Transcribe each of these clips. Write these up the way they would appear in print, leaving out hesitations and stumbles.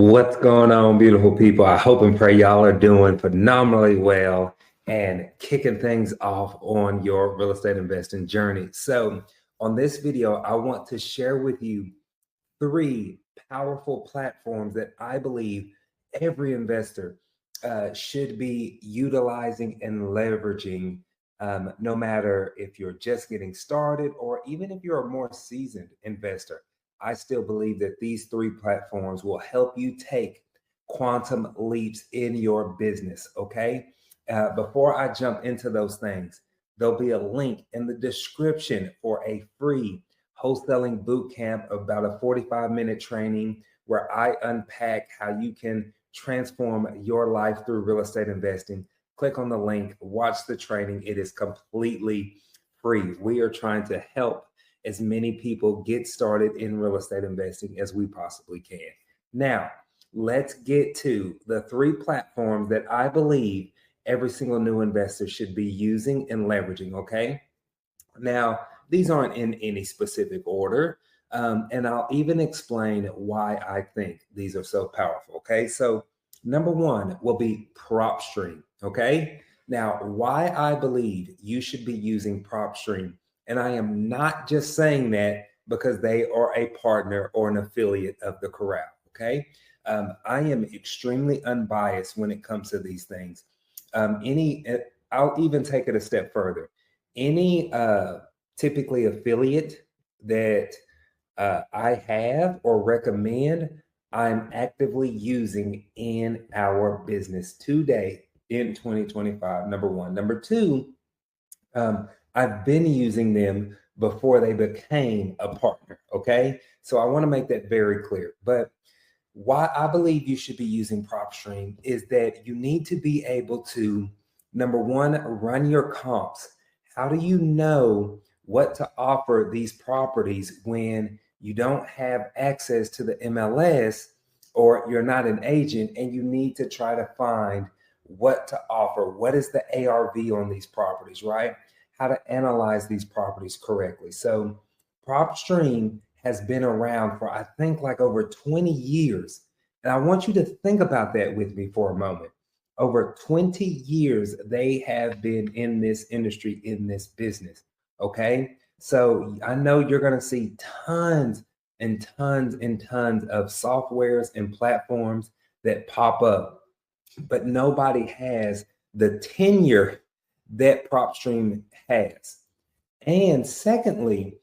What's going on, beautiful people? I hope and pray y'all are doing phenomenally well and kicking things off on your real estate investing journey. So, on this video, I want to share with you three powerful platforms that I believe every investor should be utilizing and leveraging, no matter if you're just getting started or even if you're a more seasoned investor. I still believe that these three platforms will help you take quantum leaps in your business. Okay. Before I jump into those things, there'll be a link in the description for a free wholesaling boot camp, about a 45-minute training where I unpack how you can transform your life through real estate investing. Click on the link, watch the training. It is completely free. We are trying to help as many people get started in real estate investing as we possibly can. Now, let's get to the three platforms that I believe every single new investor should be using and leveraging, okay? Now, these aren't in any specific order, and I'll even explain why I think these are so powerful, okay? So number one will be PropStream, okay? Now, why I believe you should be using PropStream, and I am not just saying that because they are a partner or an affiliate of the Corral, okay? I am extremely unbiased when it comes to these things. I'll even take it a step further. Any typically affiliate that I have or recommend, I'm actively using in our business today in 2025, number one. Number two, I've been using them before they became a partner, okay? So I want to make that very clear. But why I believe you should be using PropStream is that you need to be able to, number one, run your comps. How do you know what to offer these properties when you don't have access to the MLS or you're not an agent and you need to try to find what to offer? What is the ARV on these properties, right? How to analyze these properties correctly. So PropStream has been around for, I think, like over 20 years. And I want you to think about that with me for a moment. Over 20 years, they have been in this industry, in this business. Okay. So I know you're going to see tons and tons and tons of softwares and platforms that pop up, but nobody has the tenure that PropStream has. And secondly,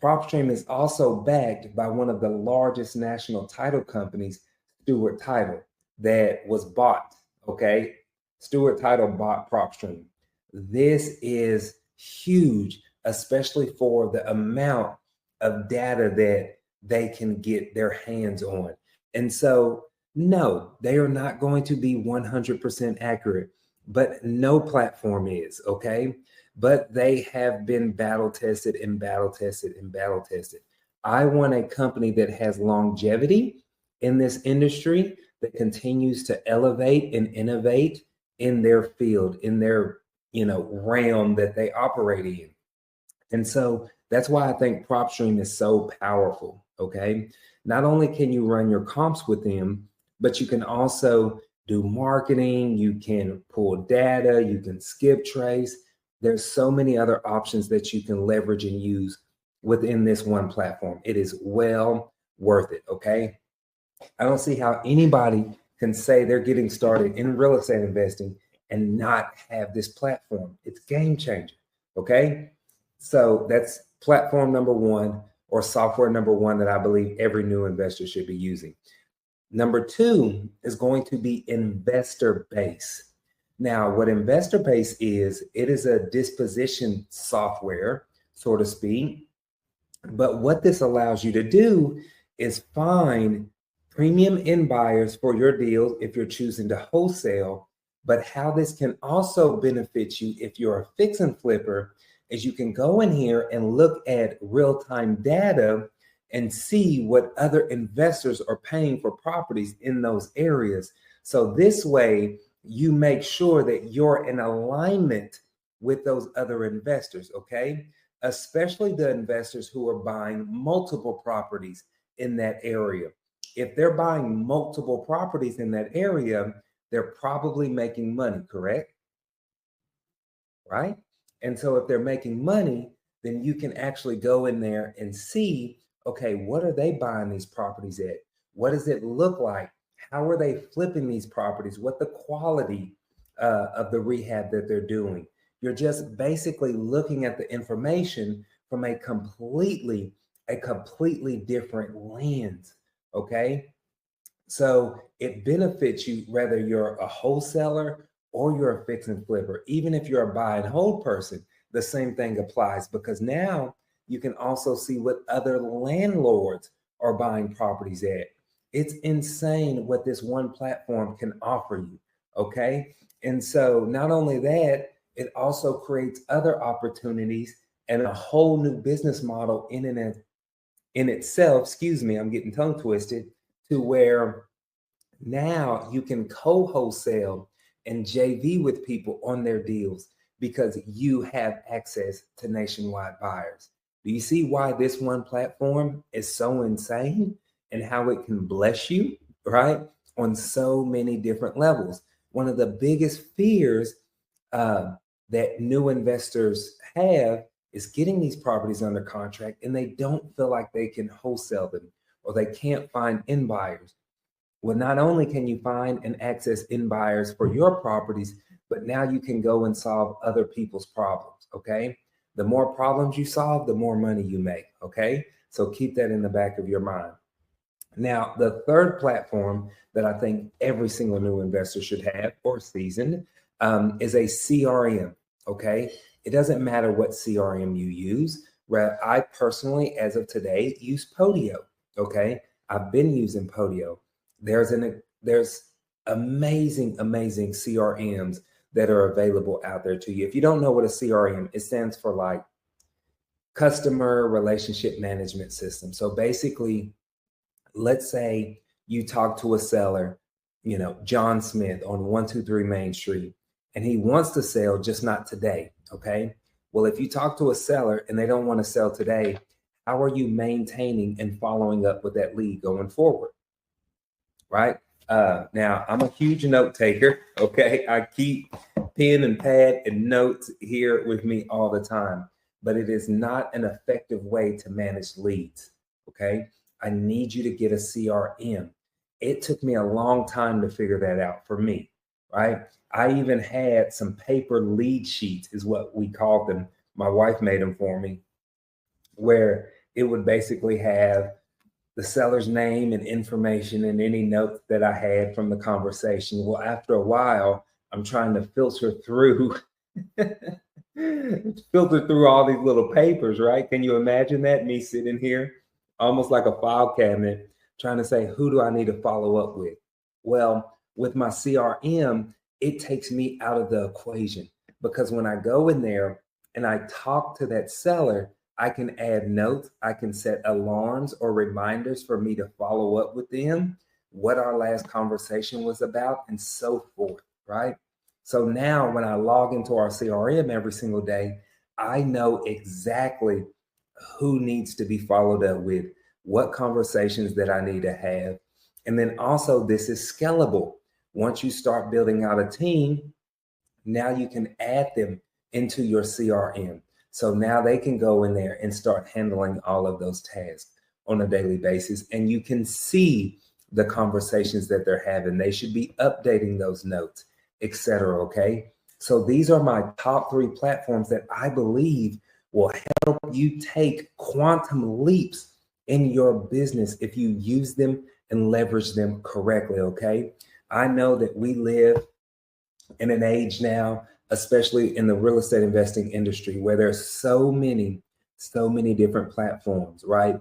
PropStream is also backed by one of the largest national title companies, Stewart Title, that was bought. Okay. Stewart Title bought PropStream. This is huge, especially for the amount of data that they can get their hands on. And so, no, they are not going to be 100% accurate, but no platform is, okay? But they have been battle tested and battle tested and battle tested. I want a company that has longevity in this industry, that continues to elevate and innovate in their field, in their realm that they operate in. And so that's why I think PropStream is so powerful. Okay. Not only can you run your comps with them, but you can also do marketing, you can pull data, you can skip trace. There's so many other options that you can leverage and use within this one platform. It is well worth it. Okay. I don't see how anybody can say they're getting started in real estate investing and not have this platform. It's game changer. Okay. So that's platform number one, or software number one, that I believe every new investor should be using. Number two is going to be Investor Base. Now, what Investor Base is, it is a disposition software, so to speak. But what this allows you to do is find premium end buyers for your deals if you're choosing to wholesale. But how this can also benefit you if you're a fix and flipper is you can go in here and look at real-time data and see what other investors are paying for properties in those areas. So this way, you make sure that you're in alignment with those other investors, okay? Especially the investors who are buying multiple properties in that area. If they're buying multiple properties in that area, they're probably making money, correct? Right? And so if they're making money, then you can actually go in there and see, okay, what are they buying these properties at? What does it look like? How are they flipping these properties? What the quality of the rehab that they're doing? You're just basically looking at the information from a completely different lens. Okay. So it benefits you whether you're a wholesaler or you're a fix and flipper. Even if you're a buy and hold person, the same thing applies, because now you can also see what other landlords are buying properties at. It's insane what this one platform can offer you. Okay. And so not only that, it also creates other opportunities and a whole new business model in itself. Excuse me, I'm getting tongue twisted, to where now you can co-wholesale and JV with people on their deals because you have access to nationwide buyers. Do you see why this one platform is so insane and how it can bless you, right? On so many different levels. One of the biggest fears uh, that new investors have is getting these properties under contract and they don't feel like they can wholesale them, or they can't find end buyers. Well, not only can you find and access end buyers for your properties, but now you can go and solve other people's problems. Okay. The more problems you solve, the more money you make. Okay. So keep that in the back of your mind. Now, the third platform that I think every single new investor should have, or seasoned, is a CRM. Okay. It doesn't matter what CRM you use. I personally, as of today, use Podio. Okay. I've been using Podio. There's amazing CRMs that are available out there to you. If you don't know what a CRM, it stands for like customer relationship management system. So basically, let's say you talk to a seller, John Smith on 123 Main Street, and he wants to sell, just not today. Okay. Well, if you talk to a seller and they don't want to sell today, how are you maintaining and following up with that lead going forward? Right. Now, I'm a huge note taker. Okay. I keep pen and pad and notes here with me all the time, but it is not an effective way to manage leads. Okay. I need you to get a CRM. It took me a long time to figure that out for me. Right. I even had some paper lead sheets, is what we called them. My wife made them for me, where it would basically have the seller's name and information and any notes that I had from the conversation. Well, after a while, I'm trying to filter through all these little papers, right? Can you imagine that? Me sitting here, almost like a file cabinet, trying to say, who do I need to follow up with? Well, with my CRM, it takes me out of the equation, because when I go in there and I talk to that seller, I can add notes. I can set alarms or reminders for me to follow up with them, what our last conversation was about, and so forth, right? So now when I log into our CRM every single day, I know exactly who needs to be followed up with, what conversations that I need to have. And then also, this is scalable. Once you start building out a team, now you can add them into your CRM. So now they can go in there and start handling all of those tasks on a daily basis. And you can see the conversations that they're having. They should be updating those notes, etc. Okay. So these are my top 3 platforms that I believe will help you take quantum leaps in your business if you use them and leverage them correctly. Okay. I know that we live in an age now, especially in the real estate investing industry, where there's so many different platforms, right?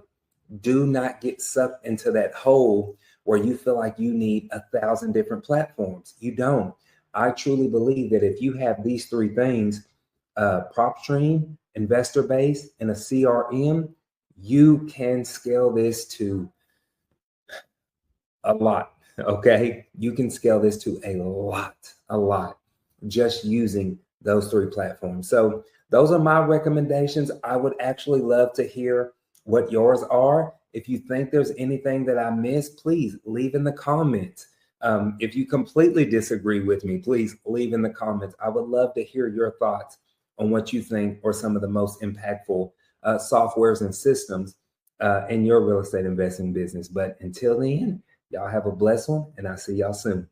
Do not get sucked into that hole where you feel like you need 1,000 different platforms. You don't. I truly believe that if you have these 3 things, prop stream, investor base, and a CRM, you can scale this to a lot. Okay. You can scale this to a lot, just using those 3 platforms. So those are my recommendations. I would actually love to hear what yours are. If you think there's anything that I missed, please leave in the comments. If you completely disagree with me, please leave in the comments. I would love to hear your thoughts on what you think are some of the most impactful softwares and systems in your real estate investing business. But until then, y'all have a blessed one, and I'll see y'all soon.